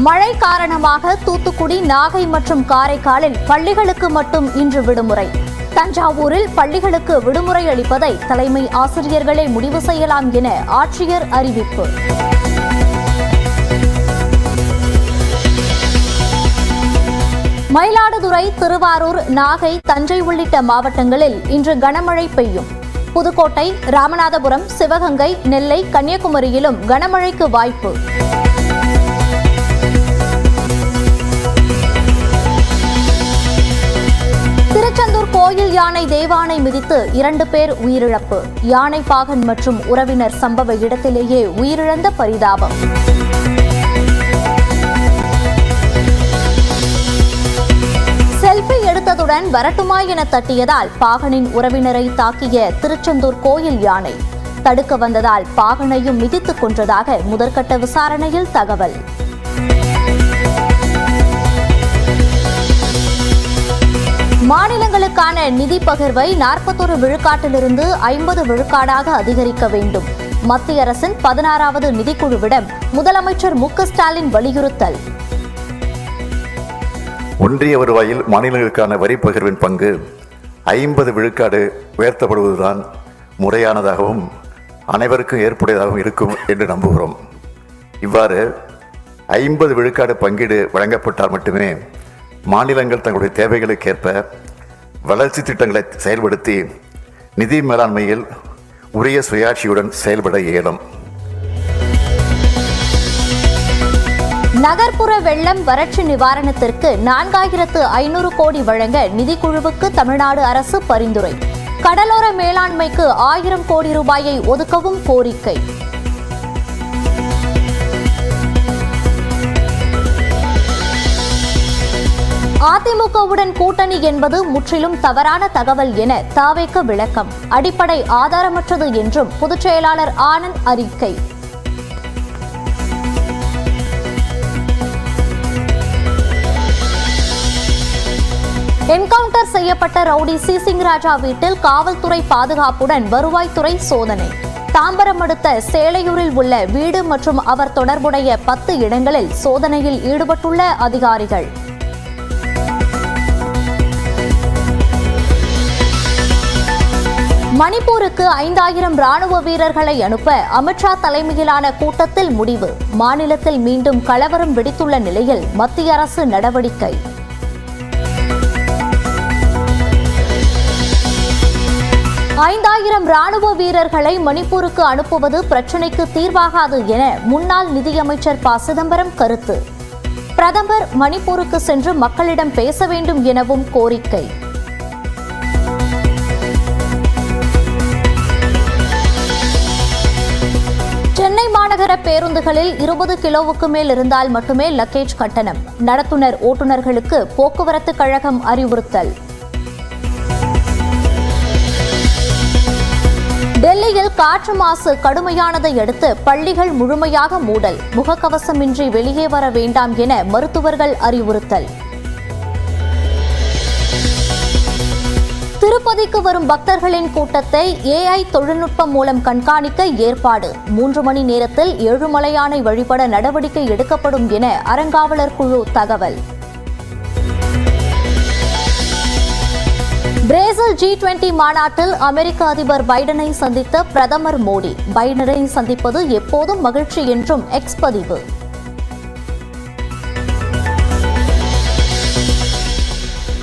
மழை காரணமாக தூத்துக்குடி, நாகை மற்றும் காரைக்காலில் பள்ளிகளுக்கு மட்டும் இன்று விடுமுறை. தஞ்சாவூரில் பள்ளிகளுக்கு விடுமுறை அளிப்பதை தலைமை ஆசிரியர்களே முடிவு செய்யலாம் என ஆட்சியர் அறிவிப்பு. மயிலாடுதுறை, திருவாரூர், நாகை, தஞ்சை உள்ளிட்ட மாவட்டங்களில் இன்று கனமழை பெய்யும். புதுக்கோட்டை, ராமநாதபுரம், சிவகங்கை, நெல்லை, கன்னியாகுமரியிலும் கனமழைக்கு வாய்ப்பு. திருச்செந்தூர் கோயில் யானை தேவானை மிதித்து 2 பேர் உயிரிழப்பு. யானை பாகன் மற்றும் உறவினர் சம்பவ இடத்திலேயே உயிரிழந்த பரிதாபம். செல்ஃபி எடுத்ததுடன் வரட்டுமா என தட்டியதால் பாகனின் உறவினரை தாக்கிய திருச்செந்தூர் கோயில் யானை. தடுக்க வந்ததால் பாகனையும் மிதித்துக் கொன்றதாக முதற்கட்ட விசாரணையில் தகவல். மாநிலங்களுக்கான நிதி பகிர்வை 41 விழுக்காட்டிலிருந்து 50 விழுக்காடாக அதிகரிக்க வேண்டும். மத்திய அரசின் 16வது நிதிக்குழுவிடம் முதலமைச்சர் மு.க.ஸ்டாலின் வலியுறுத்தல். ஒன்றிய வருவாயில் மாநிலங்களுக்கான வரி பகிர்வின் பங்கு 50 விழுக்காடு உயர்த்தப்படுவதுதான் முறையானதாகவும் அனைவருக்கும் ஏற்புடையதாகவும் இருக்கும் என்று நம்புகிறோம். இவ்வாறு 50 விழுக்காடு பங்கீடு வழங்கப்பட்டால் மட்டுமே மாநிலங்கள் தங்களுடைய தேவைகளுக்கேற்ப வளர்ச்சி திட்டங்களை செயல்படுத்தி நிதி மேலாண்மையில் உரிய சுயாட்சியுடன் செயல்பட இயலும். நகர்ப்புற வெள்ளம் வறட்சி நிவாரணத்திற்கு 4500 கோடி வழங்க நிதிக்குழுவுக்கு தமிழ்நாடு அரசு பரிந்துரை. கடலோர மேலாண்மைக்கு 1000 கோடி ரூபாயை ஒதுக்கவும் கோரிக்கை. அதிமுகவுடன் கூட்டணி என்பது முற்றிலும் தவறான தகவல் என தவேக விளக்கம். அடிப்படை ஆதாரமற்றது என்றும் பொதுச் செயலாளர் ஆனந்த் அறிக்கை. என்கவுண்டர் செய்யப்பட்ட ரவுடி சிசிங் ராஜா வீட்டில் காவல்துறை பாதுகாப்புடன் வருவாய்த்துறை சோதனை. தாம்பரம் அடுத்த சேலையூரில் உள்ள வீடு மற்றும் அவர் தொடர்புடைய 10 இடங்களில் சோதனையில் ஈடுபட்டுள்ள அதிகாரிகள். மணிப்பூருக்கு 5000 ராணுவ வீரர்களை அனுப்ப அமித்ஷா தலைமையிலான கூட்டத்தில் முடிவு. மாநிலத்தில் மீண்டும் கலவரம் வெடித்துள்ள நிலையில் மத்திய அரசு நடவடிக்கை. ஐந்தாயிரம் ராணுவ வீரர்களை மணிப்பூருக்கு அனுப்புவது பிரச்சினைக்கு தீர்வாகாது என முன்னாள் நிதியமைச்சர் ப. சிதம்பரம் கருத்து. பிரதமர் மணிப்பூருக்கு சென்று மக்களிடம் பேச வேண்டும் எனவும் கோரிக்கை. சென்னை மாநகர பேருந்துகளில் 20 கிலோவுக்கு மேல் இருந்தால் மட்டுமே லக்கேஜ் கட்டணம். நடத்துனர் ஓட்டுநர்களுக்கு போக்குவரத்து கழகம் அறிவுறுத்தல். டெல்லியில் காற்று மாசு கடுமையானதை அடுத்து பள்ளிகள் முழுமையாக மூடல். முகக்கவசமின்றி வெளியே வர வேண்டாம் என மருத்துவர்கள் அறிவுறுத்தல். திருப்பதிக்கு வரும் பக்தர்களின் கூட்டத்தை AI தொழில்நுட்பம் மூலம் கண்காணிக்க ஏற்பாடு. 3 மணி நேரத்தில் ஏழுமலையானை வழிபட நடவடிக்கை எடுக்கப்படும் என அறங்காவலர் குழு தகவல். பிரேசில் G20 மாநாட்டில் அமெரிக்க அதிபர் பைடனை சந்தித்த பிரதமர் மோடி. பைடனை சந்திப்பது எப்போதும் மகிழ்ச்சி என்றும் எக்ஸ் பதிவு.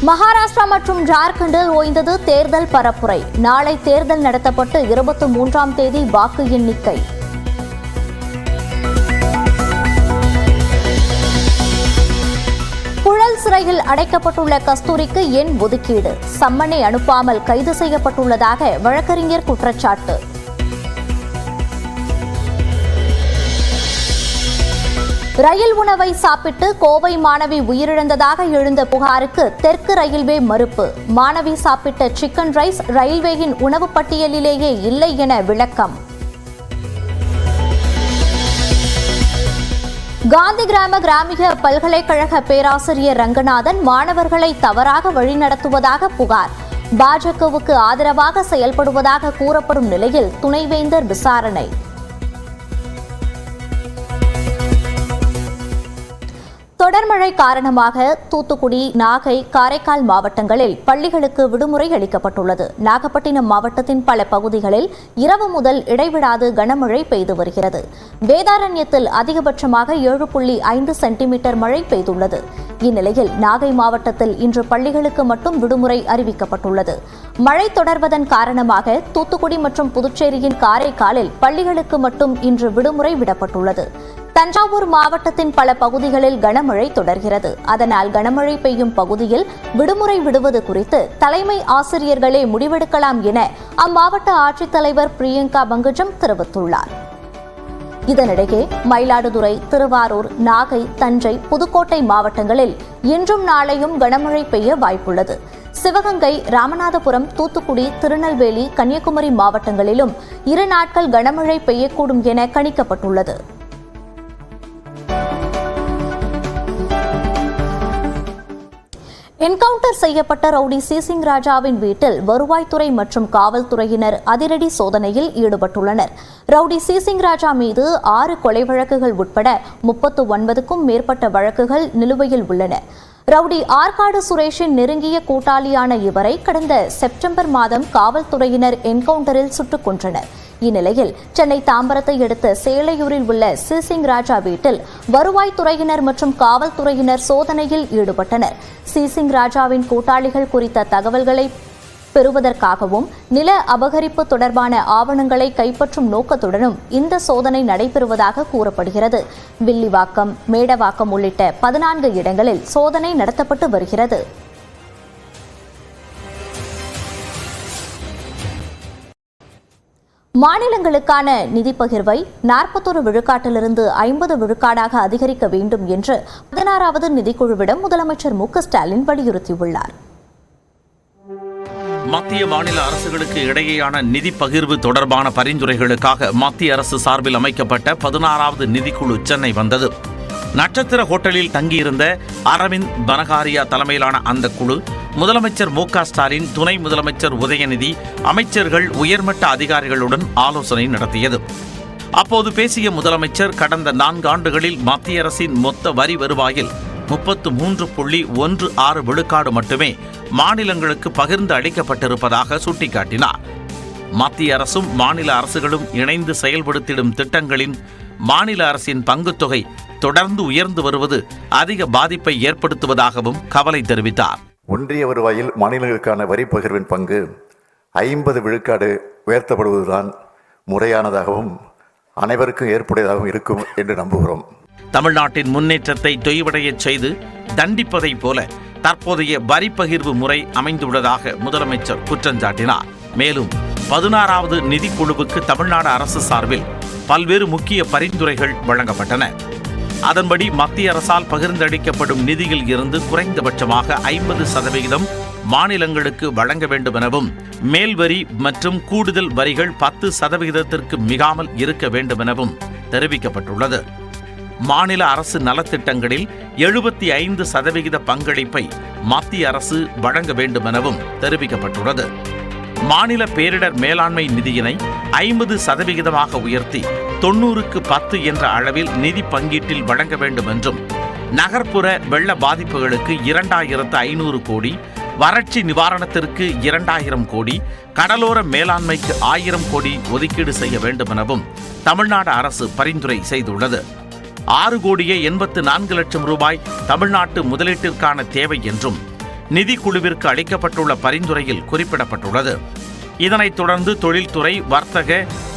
மகாராஷ்டிரா மற்றும் ஜார்க்கண்டில் ஓய்ந்தது தேர்தல் பரப்புரை. நாளை தேர்தல் நடத்தப்பட்டு 23ஆம் தேதி வாக்கு எண்ணிக்கை. புழல் சிறையில் அடைக்கப்பட்டுள்ள கஸ்தூரிக்கு எண் ஒதுக்கீடு. சம்மனை அனுப்பாமல் கைது செய்யப்பட்டுள்ளதாக வழக்கறிஞர் குற்றச்சாட்டு. ரயில் உணவை சாப்பிட்டு கோவை மாணவி உயிரிழந்ததாக எழுந்த புகாருக்கு தெற்கு ரயில்வே மறுப்பு. மாணவி சாப்பிட்ட சிக்கன் ரைஸ் ரயில்வேயின் உணவு பட்டியலிலேயே இல்லை என விளக்கம். காந்தி கிராமிய பல்கலைக்கழக பேராசிரியர் ரங்கநாதன் மாணவர்களை தவறாக வழிநடத்துவதாக புகார். பாஜகவுக்கு ஆதரவாக செயல்படுவதாக கூறப்படும் நிலையில் துணைவேந்தர் விசாரணை. தொடர் மழை காரணமாக தூத்துக்குடி, நாகை, காரைக்கால் மாவட்டங்களில் பள்ளிகளுக்கு விடுமுறை அளிக்கப்பட்டுள்ளது. நாகப்பட்டினம் மாவட்டத்தின் பல பகுதிகளில் இரவு முதல் இடைவிடாது கனமழை பெய்து வருகிறது. வேதாரண்யத்தில் அதிகபட்சமாக 7.5 சென்டிமீட்டர் மழை பெய்துள்ளது. இந்நிலையில் நாகை மாவட்டத்தில் இன்று பள்ளிகளுக்கு மட்டும் விடுமுறை அறிவிக்கப்பட்டுள்ளது. மழை தொடர்வதன் காரணமாக தூத்துக்குடி மற்றும் புதுச்சேரியின் காரைக்காலில் பள்ளிகளுக்கு மட்டும் இன்று விடுமுறை விடப்பட்டுள்ளது. தஞ்சாவூர் மாவட்டத்தின் பல பகுதிகளில் கனமழை தொடர்கிறது. அதனால் கனமழை பெய்யும் பகுதியில் விடுமுறை விடுவது குறித்து தலைமை ஆசிரியர்களே முடிவெடுக்கலாம் என அம்மாவட்ட ஆட்சித்தலைவர் பிரியங்கா பங்கஜம் தெரிவித்துள்ளார். இதனிடையே மயிலாடுதுறை, திருவாரூர், நாகை, தஞ்சை, புதுக்கோட்டை மாவட்டங்களில் இன்றும் நாளையும் கனமழை பெய்ய வாய்ப்புள்ளது. சிவகங்கை, ராமநாதபுரம், தூத்துக்குடி, திருநெல்வேலி, கன்னியாகுமரி மாவட்டங்களிலும் 2 நாட்கள் கனமழை பெய்யக்கூடும் என கணிக்கப்பட்டுள்ளது. என்கவுண்டர் செய்யப்பட்ட ரவுடி சிசிங் ராஜாவின் வீட்டில் வருவாய்த்துறை மற்றும் காவல்துறையினர் அதிரடி சோதனையில் ஈடுபட்டுள்ளனர். ரவுடி சிசிங் ராஜா மீது 6 கொலை வழக்குகள் உட்பட 39க்கும் மேற்பட்ட வழக்குகள் நிலுவையில் உள்ளன. ரவுடி ஆற்காடு சுரேஷின் நெருங்கிய கூட்டாளியான இவரை கடந்த செப்டம்பர் மாதம் காவல்துறையினர் என்கவுண்டரில் சுட்டுக் கொன்றனர். இந்நிலையில் சென்னை தாம்பரத்தை அடுத்த சேலையூரில் உள்ள சிசிங் ராஜா வீட்டில் வருவாய்த்துறையினர் மற்றும் காவல்துறையினர் சோதனையில் ஈடுபட்டனர். சிசிங் ராஜாவின் கூட்டாளிகள் குறித்த தகவல்களை பெறுவதற்காகவும் நில அபகரிப்பு தொடர்பான ஆவணங்களை கைப்பற்றும் நோக்கத்துடனும் இந்த சோதனை நடைபெறுவதாக கூறப்படுகிறது. வில்லிவாக்கம், மேடவாக்கம் உள்ளிட்ட 14 இடங்களில் சோதனை நடத்தப்பட்டு வருகிறது. மாநிலங்களுக்கான நிதி பகிர்வை 41 விழுக்காட்டிலிருந்து 50 விழுக்காடாக அதிகரிக்க வேண்டும் என்று 16வது நிதிக்குழுவிடம் முதலமைச்சர் மு.க.ஸ்டாலின் வலியுறுத்தியுள்ளார். மத்திய மாநில அரசுகளுக்கு இடையேயான நிதி பகிர்வு தொடர்பான பரிந்துரைகளுக்காக மத்திய அரசு சார்பில் அமைக்கப்பட்ட 16வது நிதிக்குழு சென்னை வந்தது. நட்சத்திர ஹோட்டலில் தங்கியிருந்த அரவிந்த் பனகாரியா தலைமையிலான அந்த குழு முதலமைச்சர் மு.க.ஸ்டாலின், துணை முதலமைச்சர் உதயநிதி, அமைச்சர்கள், உயர்மட்ட அதிகாரிகளுடன் ஆலோசனை நடத்தியது. அப்போது பேசிய முதலமைச்சர், கடந்த 4 ஆண்டுகளில் மத்திய அரசின் மொத்த வரி வருவாயில் 33.16 விழுக்காடு மட்டுமே மாநிலங்களுக்கு பகிர்ந்து அளிக்கப்பட்டிருப்பதாக சுட்டிக்காட்டினார். மத்திய அரசும் மாநில அரசுகளும் இணைந்து செயல்படுத்திடும் திட்டங்களின் மாநில அரசின் பங்குத்தொகை தொடர்ந்து உயர்ந்து வருவது அதிக பாதிப்பை ஏற்படுத்துவதாகவும் கவலை தெரிவித்தார். ஒன்றிய வருவாயில் மாநிலங்களுக்கான வரி பகிர்வின் பங்கு 50 விழுக்காடு உயர்த்தப்படுவதுதான் முறையானதாகவும் அனைவருக்கும் ஏற்புடையதாகவும் இருக்கும் என்று நம்புகிறோம். தமிழ்நாட்டின் முன்னேற்றத்தை தொய்வடையச் செய்து தண்டிப்பதைப் போல தற்போதைய வரி பகிர்வு முறை அமைந்துள்ளதாக முதலமைச்சர் குற்றஞ்சாட்டினார். மேலும் 16வது நிதிக்குழுவுக்கு தமிழ்நாடு அரசு சார்பில் பல்வேறு முக்கிய பரிந்துரைகள் வழங்கப்பட்டன. அதன்படி மத்திய அரசால் பகிர்ந்தளிக்கப்படும் நிதியில் இருந்து குறைந்தபட்சமாக 50% மாநிலங்களுக்கு வழங்க வேண்டும் எனவும், மேல் வரி மற்றும் கூடுதல் வரிகள் 10% மிகாமல் இருக்க வேண்டும் எனவும் தெரிவிக்கப்பட்டுள்ளது. மாநில அரசு நலத்திட்டங்களில் 75% பங்களிப்பை மத்திய அரசு வழங்க வேண்டும் எனவும் தெரிவிக்கப்பட்டுள்ளது. மாநில பேரிடர் மேலாண்மை நிதியினை 50% உயர்த்தி 90க்கு 10 என்ற அளவில் நிதி பங்கீட்டில் வழங்க வேண்டும் என்றும், நகர்ப்புற வெள்ள பாதிப்புகளுக்கு 2500 கோடி, வறட்சி நிவாரணத்திற்கு 2000 கோடி, கடலோர மேலாண்மைக்கு 1000 கோடி ஒதுக்கீடு செய்ய வேண்டும் எனவும் தமிழ்நாடு அரசு பரிந்துரை செய்துள்ளது. 6,84 லட்சம் ரூபாய் தமிழ்நாட்டு முதலீட்டிற்கான தேவை என்றும் நிதிக்குழுவிற்கு அளிக்கப்பட்டுள்ள பரிந்துரையில் குறிப்பிடப்பட்டுள்ளது. இதனைத் தொடர்ந்து தொழில்துறை, வர்த்தக,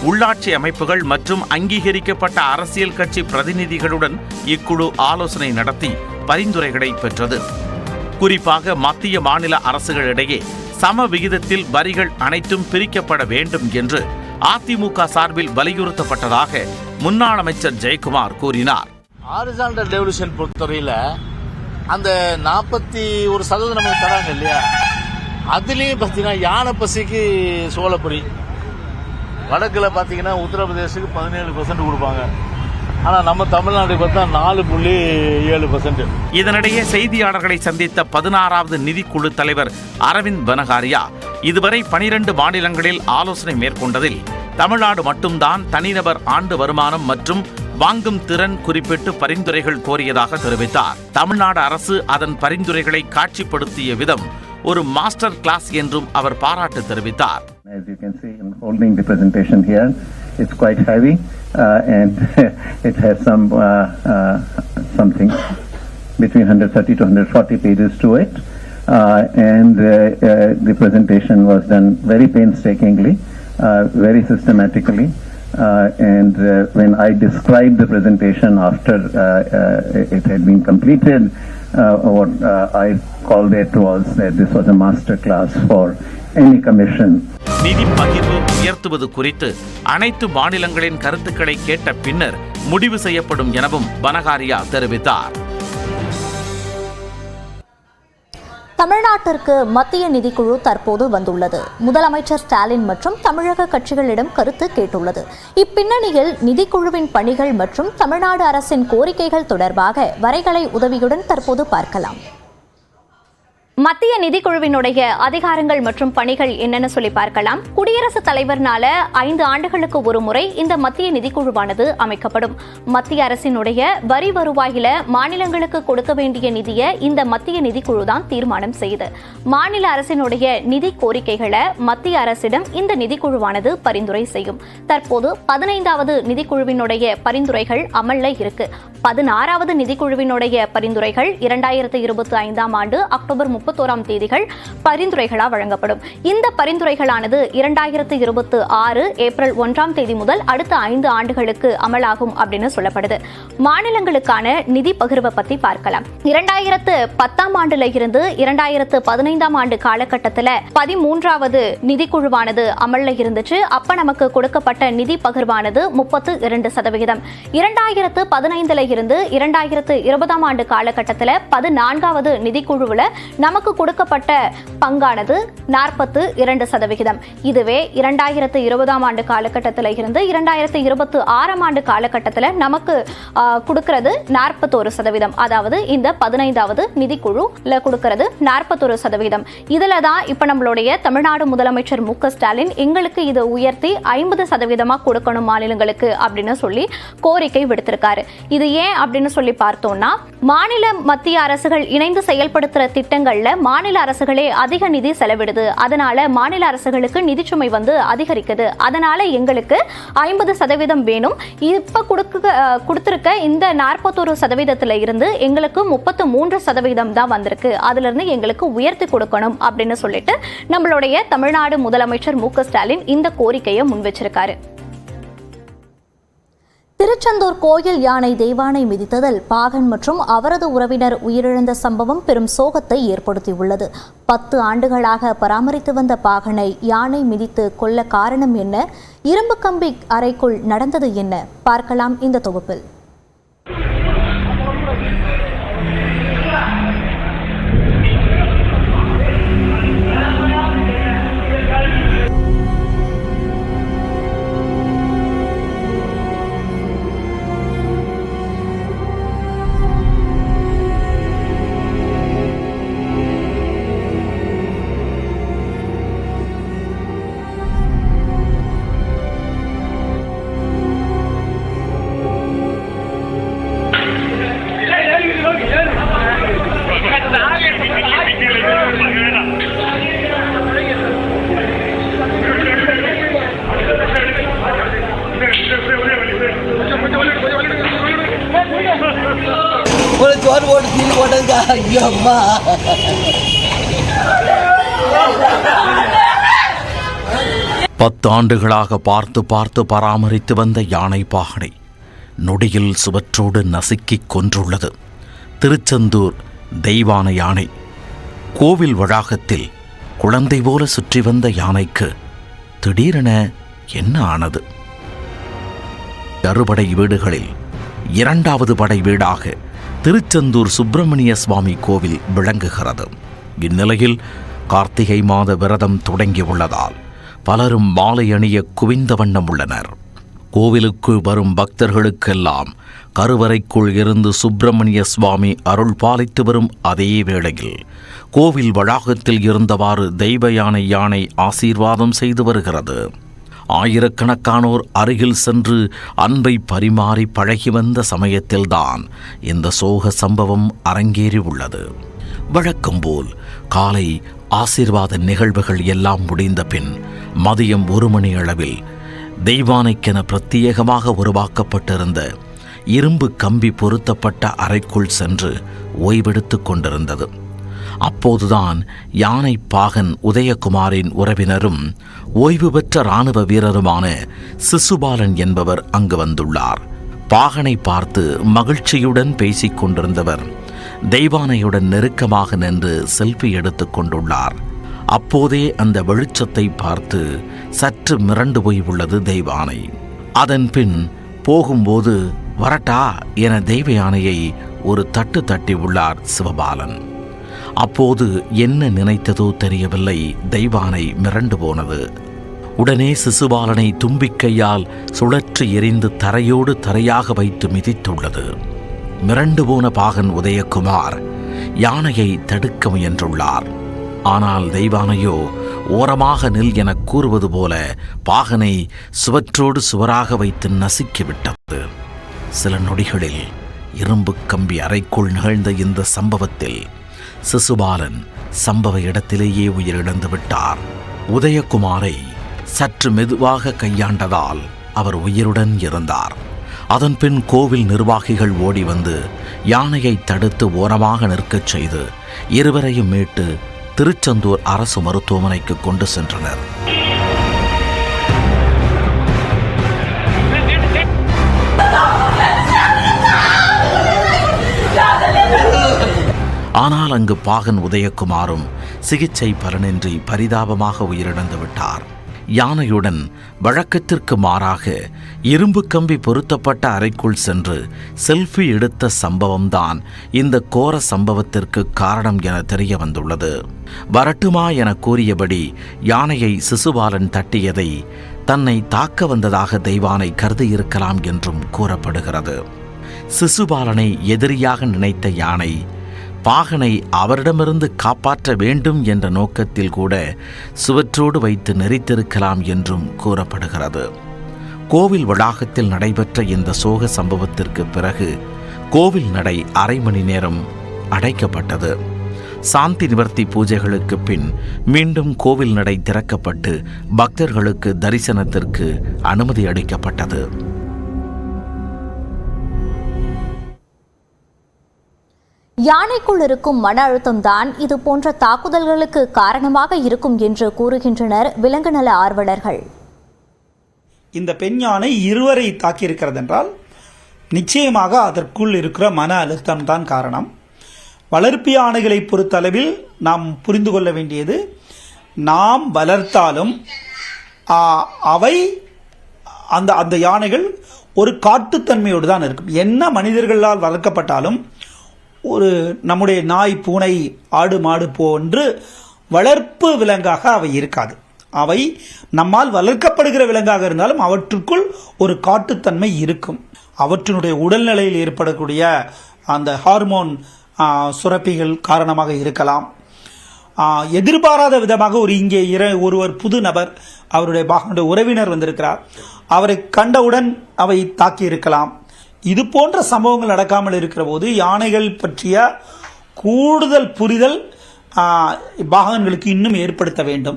உள்ளாட்சி அமைப்புகள் மற்றும் அங்கீகரிக்கப்பட்ட அரசியல் கட்சி பிரதிநிதிகளுடன் இக்குழு ஆலோசனை நடத்தி பரிந்துரைகளை பெற்றது. குறிப்பாக மத்திய மாநில அரசுகளிடையே சம விகிதத்தில் வரிகள் அனைத்தும் பிரிக்கப்பட வேண்டும் என்று அதிமுக சார்பில் வலியுறுத்தப்பட்டதாக முன்னாள் அமைச்சர் ஜெயக்குமார் கூறினார். ஹாரிசான்டல் டெவல்யூஷன் பொறுத்தவரையில அந்த 41% நமக்கு தராங்க இல்லையா, அதுலயும் பாத்தீங்கன்னா யானை பசிக்கு சோளப்பொரி, வடக்குல பாத்தீங்கன்னா உத்தரப்பிரதேசுக்கு 17% கொடுப்பாங்க. ஆனா நம்ம தமிழ்நாடு பார்த்தா 4.7%. இதனிடையே செய்தியாளர்களை சந்தித்த 16வது நிதிக்குழு தலைவர் அரவிந்த் பனகாரியா, இதுவரை 12 மாநிலங்களில் ஆலோசனை மேற்கொண்டதில் தமிழ்நாடு மட்டும்தான் தனிநபர் ஆண்டு வருமானம் மற்றும் வாங்கும் திறன் குறிப்பிட்டு பரிந்துரைகள் கோரியதாக தெரிவித்தார். தமிழ்நாடு அரசு அதன் பரிந்துரைகளை காட்சிப்படுத்திய விதம் ஒரு மாஸ்டர் கிளாஸ் என்றும் அவர் பாராட்டு தெரிவித்தார். As you can see in holding the presentation here, it's quite heavy and it has something between 130 to 140 pages to it. The presentation was done very painstakingly, very systematically. When I described the presentation after it had been completed, what I called it was that this was a master class for any commission. நிதி பகிர்வு உயர்த்துவது குறித்து அனைத்து மாநிலங்களின் கருத்துக்களை கேட்ட பின்னர் முடிவு செய்யப்படும் எனவும் பனகாரியா தெரிவித்தார். தமிழ்நாட்டிற்கு மத்திய நிதிக்குழு தற்போது வந்துள்ளது. முதலமைச்சர் ஸ்டாலின் மற்றும் தமிழக கட்சிகளிடம் கருத்து கேட்டுள்ளது. இப்பின்னணியில் நிதிக்குழுவின் பணிகள் மற்றும் தமிழ்நாடு அரசின் கோரிக்கைகள் தொடர்பாக வரைகலை உதவியுடன் தற்போது பார்க்கலாம். மத்திய நிதிக்குழுவினுடைய அதிகாரங்கள் மற்றும் பணிகள் என்னன்னு சொல்லி பார்க்கலாம். குடியரசுத் தலைவர்னால 5 ஆண்டுகளுக்கு ஒரு முறை இந்த மத்திய நிதிக்குழுவானது அமைக்கப்படும். மத்திய அரசினுடைய வரி வருவாயில மாநிலங்களுக்கு கொடுக்க வேண்டிய நிதியை இந்த மத்திய நிதிக்குழு தான் தீர்மானம் செய்யுது. மாநில அரசினுடைய நிதி கோரிக்கைகளை மத்திய அரசிடம் இந்த நிதிக்குழுவானது பரிந்துரை செய்யும். தற்போது 15வது நிதிக்குழுவினுடைய பரிந்துரைகள் அமல்ல இருக்கு. 16வது நிதிக்குழுவினுடைய பரிந்துரைகள் 2025ஆம் ஆண்டு அக்டோபர் 31ஆம் தேதிகள் பரிந்துரைகளாக வழங்கப்படும். இந்த பரிந்துரைகளானது 2026 ஏப்ரல் 1ஆம் தேதி முதல் அடுத்த 5 ஆண்டுகளுக்கு அமலாகும் அப்படின்னு சொல்லப்படுது. மாநிலங்களுக்கான நிதி பகிர்வை பத்தி பார்க்கலாம். 2010ஆம் ஆண்டுல இருந்து 2015ஆம் ஆண்டு காலகட்டத்தில் 13வது நிதிக்குழுவானது அமல்ல இருந்துச்சு. அப்ப நமக்கு கொடுக்கப்பட்ட நிதி பகிர்வானது 32%. 2015 இருந்து 2020ஆம் ஆண்டு காலகட்டத்தில் 14வது நிதிக்குழுவில் நமக்கு கொடுக்கப்பட்ட பங்கானது 42%. இதுவே 2020ஆம் ஆண்டு காலகட்டத்தில் இருந்து 2026ஆம் ஆண்டு காலகட்டத்தில் நமக்கு கொடுக்கிறது 41%. அதாவது இந்த 15வது நிதிக்குழுல கொடுக்கிறது 41%. இதுல தான் இப்ப நம்மளுடைய தமிழ்நாடு முதலமைச்சர் மு க ஸ்டாலின் எங்களுக்கு இதை உயர்த்தி 50% கொடுக்கணும் மாநிலங்களுக்கு அப்படின்னு சொல்லி கோரிக்கை விடுத்திருக்காரு. இது ஏன் அப்படின்னு சொல்லி பார்த்தோம்னா, மாநில மத்திய அரசுகள் இணைந்து செயல்படுத்துற திட்டங்கள்ல மாநில அரசுகளே அதிக நிதி செலவிடுது. அதனால மாநில அரசுகளுக்கு நிதிச்சுமை அதிகரிக்குது. அதனால எங்களுக்கு 50% வேணும். இப்ப கொடுத்திருக்க இந்த 41% இருந்து எங்களுக்கு 33% தான் வந்திருக்கு. அதுல இருந்து எங்களுக்கு உயர்த்தி கொடுக்கணும் அப்படின்னு சொல்லிட்டு நம்மளுடைய தமிழ்நாடு முதலமைச்சர் மு க ஸ்டாலின் இந்த கோரிக்கையை முன்வச்சிருக்காரு. திருச்செந்தூர் கோயில் யானை தெய்வானை மிதித்ததில் பாகன் மற்றும் அவரது உறவினர் உயிரிழந்த சம்பவம் பெரும் சோகத்தை ஏற்படுத்தியுள்ளது. 10 ஆண்டுகளாக பராமரித்து வந்த பாகனை யானை மிதித்து கொல்ல காரணம் என்ன? இரும்பு கம்பி அறைக்குள் நடந்தது என்ன? பார்க்கலாம் இந்த தொகுப்பில். பத்து ஆண்டுகளாக பார்த்து பராமரித்து வந்த யானை பாகனை நொடியில் சுவற்றோடு நசுக்கிக் கொன்றுள்ளது. திருச்செந்தூர் தெய்வான யானை. கோவில் வளாகத்தில் குழந்தை போல சுற்றி வந்த யானைக்கு திடீரென என்ன ஆனது? அறுபடை வீடுகளில் 2வது படை வீடாக திருச்செந்தூர் சுப்பிரமணிய சுவாமி கோவில் விளங்குகிறது. இந்நிலையில் கார்த்திகை மாத விரதம் தொடங்கியுள்ளதால் பலரும் மாலை அணிய குவிந்த வண்ணம் உள்ளனர். கோவிலுக்குள் வரும் பக்தர்களுக்கெல்லாம் கருவறைக்குள் இருந்து சுப்பிரமணிய சுவாமி அருள் பாலித்து வரும் அதே வேளையில் கோவில் வளாகத்தில் இருந்தவாறு தெய்வ யானை ஆசீர்வாதம் செய்து வருகிறது. ஆயிரக்கணக்கானோர் அருகில் சென்று அன்பை பரிமாறி பழகி வந்த சமயத்தில்தான் இந்த சோக சம்பவம் அரங்கேறி உள்ளது. வழக்கம்போல் காலை ஆசீர்வாத நிகழ்வுகள் எல்லாம் முடிந்த பின் மதியம் 1 மணி அளவில் தெய்வானைக்கென பிரத்யேகமாக உருவாக்கப்பட்டிருந்த இரும்பு கம்பி பொருத்தப்பட்ட அறைக்குள் சென்று ஓய்வெடுத்துக் கொண்டிருந்தது. அப்போதுதான் யானை பாகன் உதயகுமாரின் உறவினரும் ஓய்வு பெற்ற இராணுவ வீரருமான சிசுபாலன் என்பவர் அங்கு வந்துள்ளார். பாகனை பார்த்து மகிழ்ச்சியுடன் பேசிக் கொண்டிருந்தவர் தெய்வானையுடன் நெருக்கமாக நின்று செல்ஃபி எடுத்துக் கொண்டுள்ளார். அப்போதே அந்த வெளிச்சத்தை பார்த்து சற்று மிரண்டு போய் உள்ளது தெய்வானை. அதன் பின் போகும்போது வரட்டா என தெய்வ யானையை ஒரு தட்டு தட்டி உள்ளார் சிவபாலன். அப்போது என்ன நினைத்ததோ தெரியவில்லை, தெய்வானை மிரண்டு போனது. உடனே சிசுபாலனை தும்பிக்கையால் சுழற்றி எறிந்து தரையோடு தரையாக வைத்து மிதித்துள்ளது. மிரண்டு போன பாகன் உதயகுமார் யானையை தடுக்க முயன்றுள்ளார். ஆனால் தெய்வானையோ ஓரமாக நில் என கூறுவது போல பாகனை சுவற்றோடு சுவராக வைத்து நசுக்கிவிட்டது. சில நொடிகளில் இரும்பு கம்பி அறைக்குள் நிகழ்ந்த இந்த சம்பவத்தில் சிசுபாலன் சம்பவ இடத்திலேயே உயிரிழந்து விட்டார். உதயகுமாரை சற்று மெதுவாக கையாண்டதால் அவர் உயிருடன் இருந்தார். அதன்பின் கோவில் நிர்வாகிகள் ஓடி வந்து யானையை தடுத்து ஓரமாக நிற்கச் செய்து இருவரையும் மீட்டு திருச்செந்தூர் அரசு மருத்துவமனைக்கு கொண்டு சென்றனர். ஆனால் அங்கு பாகன் உதயகுமாரும் சிகிச்சை பலனின்றி பரிதாபமாக உயிரிழந்து விட்டார். யானையுடன் வழக்கத்திற்கு மாறாக இரும்பு கம்பி பொருத்தப்பட்ட அறைக்குள் சென்று செல்ஃபி எடுத்த சம்பவம்தான் இந்த கோர சம்பவத்திற்கு காரணம் என தெரிய வந்துள்ளது. வரட்டுமா என கூறியபடி யானையை சிசுபாலன் தட்டியதை தன்னை தாக்க வந்ததாக தெய்வானை கருதியிருக்கலாம் என்றும் கூறப்படுகிறது. சிசுபாலனை எதிரியாக நினைத்த யானை பாகனை அவரிடமிருந்து காப்பாற்ற வேண்டும் என்ற நோக்கத்தில் கூட சுவற்றோடு வைத்து நெறித்திருக்கலாம் என்றும் கூறப்படுகிறது. கோவில் வளாகத்தில் நடைபெற்ற இந்த சோக சம்பவத்திற்கு பிறகு கோவில் நடை அரை மணி நேரம் அடைக்கப்பட்டது. சாந்தி நிவர்த்தி பூஜைகளுக்கு பின் மீண்டும் கோவில் நடை திறக்கப்பட்டு பக்தர்களுக்கு தரிசனத்திற்கு அனுமதி அளிக்கப்பட்டது. யானைக்குள் இருக்கும் மன அழுத்தம்தான் இது போன்ற தாக்குதல்களுக்கு காரணமாக இருக்கும் என்று கூறுகின்றனர் விலங்கு நல ஆர்வலர்கள். இந்த பெண் யானை இருவரை தாக்கியிருக்கிறது என்றால் நிச்சயமாக அதற்குள் இருக்கிற மன அழுத்தம் தான் காரணம். வளர்ப்பு யானைகளை பொறுத்தளவில் நாம் புரிந்து கொள்ள வேண்டியது, நாம் வளர்த்தாலும் அவை அந்த யானைகள் ஒரு காட்டுத்தன்மையோடு தான் இருக்கும். என்ன மனிதர்களால் வளர்க்கப்பட்டாலும் ஒரு நம்முடைய நாய், பூனை, ஆடு, மாடு போன்று வளர்ப்பு விலங்காக அவை இருக்காது. அவை நம்மால் வளர்க்கப்படுகிற விலங்காக இருந்தாலும் அவற்றுக்குள் ஒரு காட்டுத்தன்மை இருக்கும். அவற்றினுடைய உடல்நிலையில் ஏற்படக்கூடிய அந்த ஹார்மோன் சுரப்பிகள் காரணமாக இருக்கலாம். எதிர்பாராத விதமாக இங்கே ஒருவர் புது நபர், அவருடைய பாகனுடைய உறவினர் வந்திருக்கிறார், அவரை கண்டவுடன் அவை தாக்கி இருக்கலாம். இது போன்ற சம்பவங்கள் நடக்காமல் இருக்கிற போது யானைகள் பற்றிய கூடுதல் புரிதல் பாகன்களுக்கு இன்னும் ஏற்படுத்த வேண்டும்.